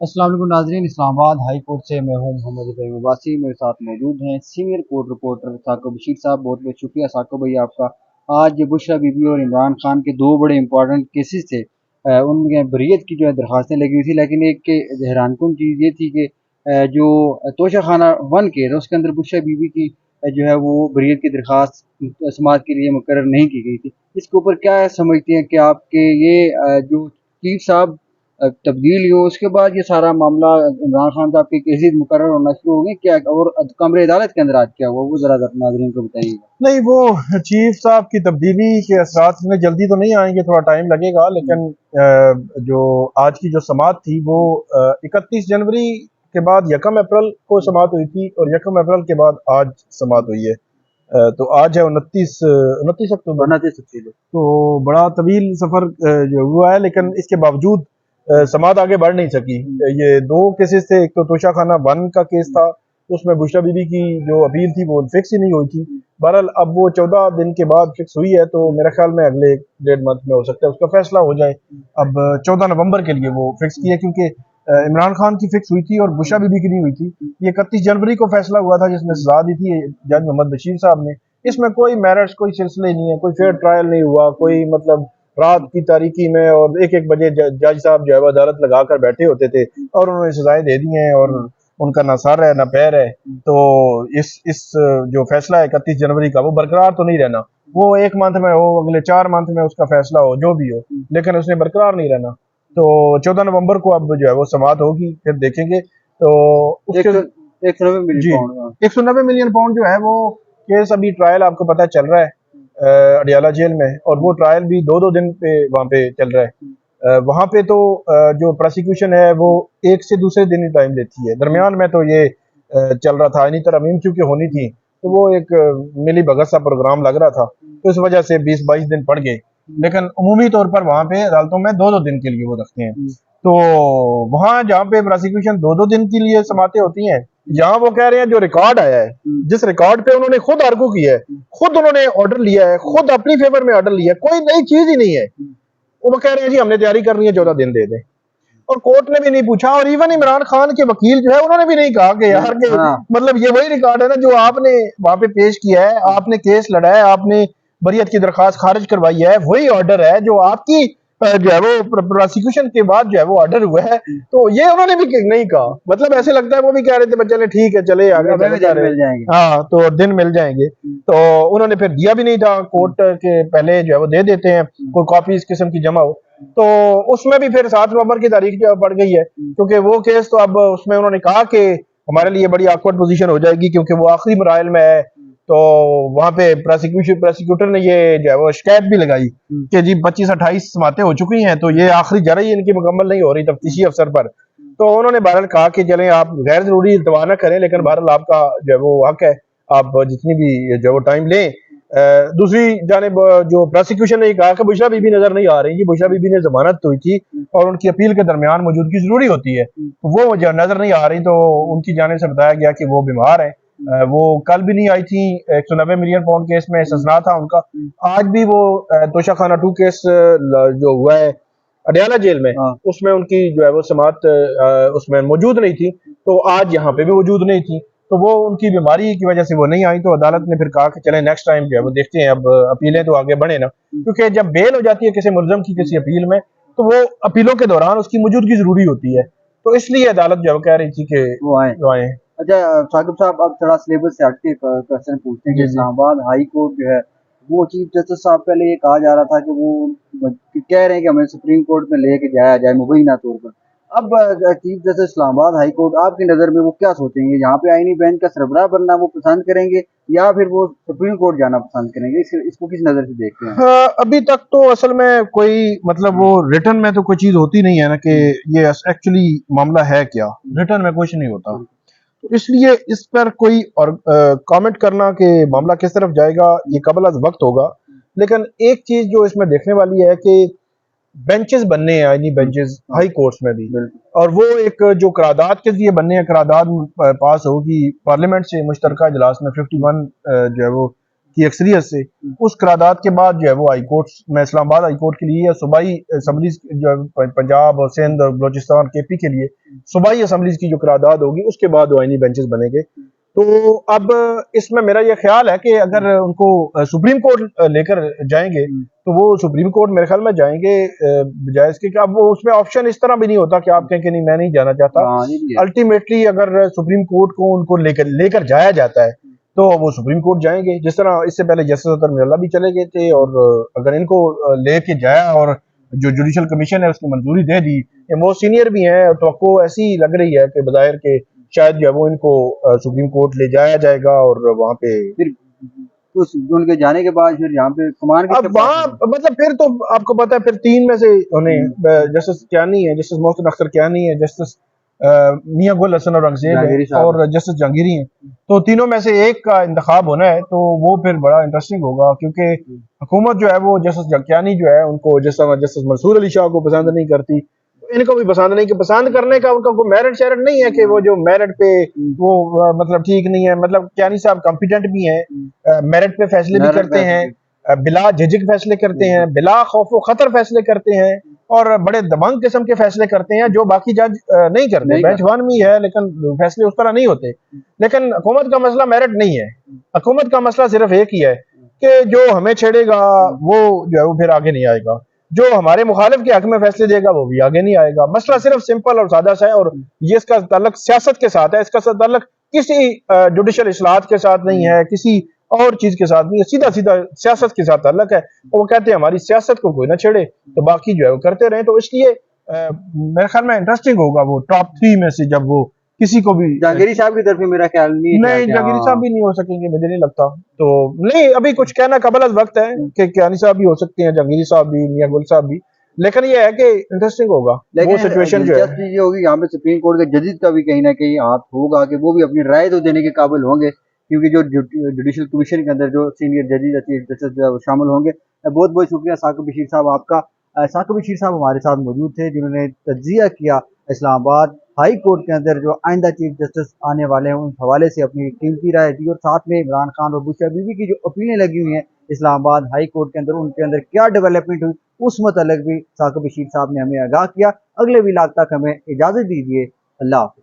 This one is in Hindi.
अस्सलाम वालेकुम नाज़रीन। इस्लामाबाद हाई कोर्ट से मैं हूं मोहम्मद इब्राहिम अब्बासी। मेरे साथ मौजूद हैं senior court reporter Saqib Bashir साहब। बहुत बहुत शुक्रिया साकिब भाई आपका। आज बुशरा बीबी और इमरान खान के दो बड़े इंपॉर्टेंट केसेस थे। उनमें बरीयत की जो है दरखास्तें लगी हुई थी, लेकिन एक के हैरानकुन चीज़ ये थी कि जो तोशा खाना वन केस है उसके अंदर बुशरा बीबी की जो है वो बरीयत की दरखास्त समात के लिए मुकर्रर नहीं की गई थी। इसके ऊपर क्या समझते हैं कि आपके ये जो चीफ साहब तब्दील हुई उसके बाद ये सारा मामला इमरान खान साहब के केसेस मुकर्रर होना शुरू हो गए क्या, और कमरे अदालत के अंदर आज क्या हुआ वो जरा नाज़रीन को बताइएगा। नहीं, वो चीफ साहब की तब्दीली के असरात में जल्दी तो नहीं आएंगे, थोड़ा टाइम लगेगा। लेकिन जो आज की जो समात थी वो 31 जनवरी के बाद 1 अप्रैल को समात हुई थी और 1 अप्रैल के बाद आज समात हुई है। तो आज है 29 अक्टूबर। 29 अक्टूबर। तो बड़ा तवील सफर जो हुआ है, लेकिन इसके बावजूद समात आगे बढ़ नहीं सकी। ये दो केसेस थे, एक तो तोशा खाना वन का केस था, उसमें बुशरा बीबी की जो अपील थी वो फिक्स ही नहीं हुई थी। बहरहाल अब वो 14 दिन के बाद फिक्स हुई है, तो मेरे ख्याल में अगले 1.5 मंथ में हो सकता है उसका फैसला हो जाए। अब 14 नवंबर के लिए वो फिक्स की है, क्योंकि इमरान खान की फिक्स हुई थी और बुशरा बीबी की नहीं हुई थी। ये 31 जनवरी को फैसला हुआ था, जिसमें सजा दी थी जज मोहम्मद बशीर साहब ने। इसमें कोई मेरिट्स, कोई सिलसिले नहीं है, कोई फेयर ट्रायल नहीं हुआ, कोई मतलब रात की तारीकी में और 1-1 बजे जज साहब जो है वो अदालत लगाकर बैठे होते थे और उन्होंने सजाएं दे दी हैं और उनका ना सर है ना पैर है। तो इस जो फैसला है 31 जनवरी का, वो बरकरार तो नहीं रहना। वो 1 मंथ में हो, अगले 4 मंथ में उसका फैसला हो, जो भी हो, लेकिन उसने बरकरार नहीं रहना। तो 14 नवंबर को अब जो है वो समात होगी, फिर देखेंगे। तो एक उसके सौ 190 मिलियन जी, पाउंड। हाँ। 190 मिलियन पाउंड जो है वो केस अभी ट्रायल आपको पता चल रहा है अडियाला जेल में, और वो ट्रायल भी 2-2 दिन पे वहाँ पे चल रहा है। वहाँ पे तो जो प्रोसिक्यूशन है वो एक से दूसरे दिन ही टाइम देती है। दरमियान में तो ये चल रहा था, इन्हीं तरमीम चूंकि होनी थी, तो वो एक मिली भगत सा प्रोग्राम लग रहा था, तो इस वजह से 20-22 दिन पड़ गए। लेकिन उमूमी तौर पर वहाँ पे अदालतों में 2-2 दिन के लिए वो रखते हैं। तो वहाँ जहाँ पे प्रोसिक्यूशन 2-2 दिन के लिए समातें होती हैं, यहाँ वो कह रहे हैं जो रिकॉर्ड आया है, जिस रिकॉर्ड पे उन्होंने खुद आर्गू किया है, खुद उन्होंने ऑर्डर लिया है, खुद अपनी फेवर में ऑर्डर लिया है, कोई नई चीज ही नहीं है। वो कह रहे हैं जी हमने तैयारी करनी है, 14 दिन दे दें। और कोर्ट ने भी नहीं पूछा, और इवन इमरान खान के वकील जो है उन्होंने भी नहीं कहा कि यार के मतलब ये वही रिकॉर्ड है ना जो आपने वहां पे पेश किया है, आपने केस लड़ा है, आपने बरियत की दरखास्त खारिज करवाई है, वही ऑर्डर है जो आपकी जो है वो प्रोसिक्यूशन के बाद जो है वो ऑर्डर हुआ है। तो ये उन्होंने भी नहीं कहा। मतलब ऐसे लगता है वो भी कह रहे थे चले ठीक है, चले आगे चले जा रहे मिल जाएंगे। हाँ, तो दिन मिल जाएंगे। तो उन्होंने फिर दिया भी नहीं था, कोर्ट के पहले जो है वो दे देते हैं कोई कॉपी इस किस्म की जमा हो। तो उसमें भी फिर 7 नवंबर की तारीख जो पड़ गई है, क्योंकि वो केस तो अब उसमें उन्होंने कहा कि हमारे लिए बड़ी ऑकवर्ड पोजीशन हो जाएगी, क्योंकि वो आखिरी मराइल में है। तो वहां पे प्रोसिक्यूटर ने ये जो है वो शिकायत भी लगाई कि जी 25-28 समातें हो चुकी हैं, तो ये आखिरी जरा इनकी मुकम्मल नहीं हो रही तफ्तीशी अफसर पर। तो उन्होंने बहरहाल कहा कि चलें आप गैर जरूरी इल्तवा न करें, लेकिन बहरहाल आपका जो है वो हक है, आप जितनी भी जो है वो टाइम लें। दूसरी जानिब जो प्रोसिक्यूशन ने कहा कि बुशरा बीबी नजर नहीं आ रही जी, बुशरा बीबी ने जमानत हुई थी और उनकी अपील के दरमियान मौजूदगी जरूरी होती है, तो वो जो नजर नहीं आ रही, तो उनकी जानिब से बताया गया कि वो बीमार है। वो कल भी नहीं आई थी 190 मिलियन पाउंड केस में, सजना था उनका। आज भी वो तोशा खाना 2 केस जो हुआ है अडियाला जेल में, उसमें उनकी जो है वो समात उसमें मौजूद नहीं थी, तो आज यहाँ पे भी मौजूद नहीं थी। तो वो उनकी बीमारी की वजह से वो नहीं आई, तो अदालत ने फिर कहा कि चले नेक्स्ट टाइम जो है वो देखते हैं, अब अपीलें तो आगे बढ़े ना, क्योंकि जब बेल हो जाती है किसी मुलजम की किसी अपील में, तो वो अपीलों के दौरान उसकी मौजूदगी जरूरी होती है। तो इसलिए अदालत जो है वो कह रही थी कि वो आए। वो आए। अच्छा साकिब साहब, अब थोड़ा सिलेबस से हटके क्वेश्चन पूछते हैं कि जी जी। इस्लामाबाद हाई कोर्ट जो है वो चीफ जस्टिस साहब, पहले ये कहा जा रहा था कि वो कह रहे हैं कि हमें सुप्रीम कोर्ट में लेके जाया जाए मुबैना तौर पर। अब chief justice Islamabad high court आपकी नज़र में वो क्या सोचेंगे, यहाँ पे आईनी बेंच का सरबराह बनना वो पसंद करेंगे या फिर वो सुप्रीम कोर्ट जाना पसंद करेंगे, इसको किस नज़र से देखते हैं। हाँ, अभी तक तो असल में कोई मतलब वो रिटर्न में तो कोई चीज होती नहीं है ना कि ये एक्चुअली मामला है क्या, रिटर्न में कुछ नहीं होता। तो इसलिए इस पर कोई और कमेंट करना कि मामला किस तरफ जाएगा ये कबल अज वक्त होगा। लेकिन एक चीज जो इसमें देखने वाली है कि बेंचेस बनने हैं, आईनी बेंचेस हाई कोर्ट्स में भी, और वो एक जो करारदाद के लिए बनने हैं, करारदाद पास होगी पार्लियामेंट से मुश्तरका इजलास में 51 जो है वो की अक्सरियत से, उस करारदाद के बाद जो है वो हाई कोर्ट में इस्लामाबाद हाई कोर्ट के लिए या सूबाई असम्बलीज जो है पंजाब और सिंध और बलोचिस्तान केपी के लिए सूबाई असम्बलीज की जो करारदाद होगी उसके बाद वो आईनी बेंचेस बनेंगे। तो अब इसमें मेरा ये ख्याल है कि अगर उनको सुप्रीम कोर्ट लेकर जाएंगे तो वो सुप्रीम कोर्ट मेरे ख्याल में जाएंगे बजाय इसके कि अब वो उसमें ऑप्शन इस तरह भी नहीं होता कि आप कहें कि नहीं मैं नहीं जाना चाहता। हाँ ये भी है। अल्टीमेटली अगर सुप्रीम कोर्ट को उनको लेकर जाया जाता है तो वो सुप्रीम कोर्ट जाएंगे, जिस तरह इससे पहले जस्टिस अतर मिर्जा भी चले गए थे। और अगर इनको लेके जाया और जो जुडिशल कमीशन है उसकी मंजूरी दे दी, ये मोस्ट सीनियर भी हैं, तो ऐसी लग रही है कि बज़ाहिर के शायद जो है वो इनको सुप्रीम कोर्ट ले जाया जाएगा और वहाँ पे फिर उस उनके जाने के बाद फिर यहाँ पे कमान अब वहाँ मतलब फिर तो आपको पता है फिर तीन में से उन्हें जस्टिस कियानी है, जस्टिस मोहसिन अख्तर कियानी है, जस्टिस मियां गुल हसन औरंगजेब है और जस्टिस जहांगीरी हैं। तो तीनों में से एक का इंतखाब होना है, तो वो फिर बड़ा इंटरेस्टिंग होगा क्योंकि हुकूमत जो है वो जस्टिस कियानी जो है उनको जिस तरह जस्टिस मंसूर अली शाह को पसंद नहीं करती, इनको भी पसंद नहीं, कि पसंद करने का उनका कोई मेरिट शेरिट नहीं है कि वो जो मेरिट पे वो मतलब ठीक नहीं है। मतलब कियानी साहब कॉम्पिटेंट भी हैं, मेरिट पे फैसले भी करते हैं, बिला झिझक फैसले करते हैं, बिला खौफ खतर फैसले करते हैं और बड़े दबंग किस्म के फैसले करते हैं जो बाकी जज नहीं करते। बेंच वन भी है लेकिन फैसले उस तरह नहीं होते। लेकिन हुकूमत का मसला मेरिट नहीं है, हुकूमत का मसला सिर्फ एक ही है कि जो हमें छेड़ेगा वो जो है वो फिर आगे नहीं आएगा, जो हमारे मुखालिफ के हक में फैसले देगा वो भी आगे नहीं आएगा। मसला सिर्फ सिंपल और सादा सा है और ये इसका ताल्लुक सियासत के साथ है, इसका ताल्लुक किसी जुडिशल इस्लाहत के साथ नहीं है, किसी और चीज के साथ नहीं है, सीधा सीधा सियासत के साथ ताल्लुक है। वो कहते हैं हमारी सियासत को कोई ना छेड़े तो बाकी जो है वो करते रहे। तो इसलिए मेरे ख्याल में इंटरेस्टिंग होगा वो टॉप 3 में से जब वो किसी को भी जहांगीरी साहब की तरफ से मेरा ख्याल नहीं जहांगीरी साहब भी नहीं हो सकेंगे, मुझे नहीं लगता। तो नहीं अभी कुछ कहना कबल अज वक्त है कि कियानी साहब भी हो सकते हैं, जहांगीरी साहब भी, मियां गुल साहब भी, लेकिन ये है कि इंटरेस्टिंग होगा वो सिचुएशन जो है। ये होगी यहाँ पे सुप्रीम कोर्ट के जजेस का भी कहीं ना कहीं हाथ होगा कि वो भी अपनी राय तो देने के काबिल होंगे, क्योंकि जो जुडिशल कमीशन के अंदर जो सीनियर जजेस चीफ जस्टिस जो है वो शामिल होंगे। बहुत बहुत शुक्रिया साकिब बशीर साहब आपका। साकिब बशीर साहब हमारे साथ मौजूद थे जिन्होंने तज्जिया किया इस्लामाबाद हाई कोर्ट के अंदर जो आइंदा चीफ जस्टिस आने वाले हैं उस हवाले से अपनी कीमती राय दी, और साथ में इमरान खान और बुशरा बीबी की जो अपीलें लगी हुई हैं इस्लामाबाद हाई कोर्ट के अंदर उनके अंदर क्या डेवलपमेंट हुई उस मतलब भी साकिब बशीर साहब ने हमें आगाह किया। अगले व्लॉग तक हमें इजाज़त दीजिए। अल्लाह हाफ़िज़।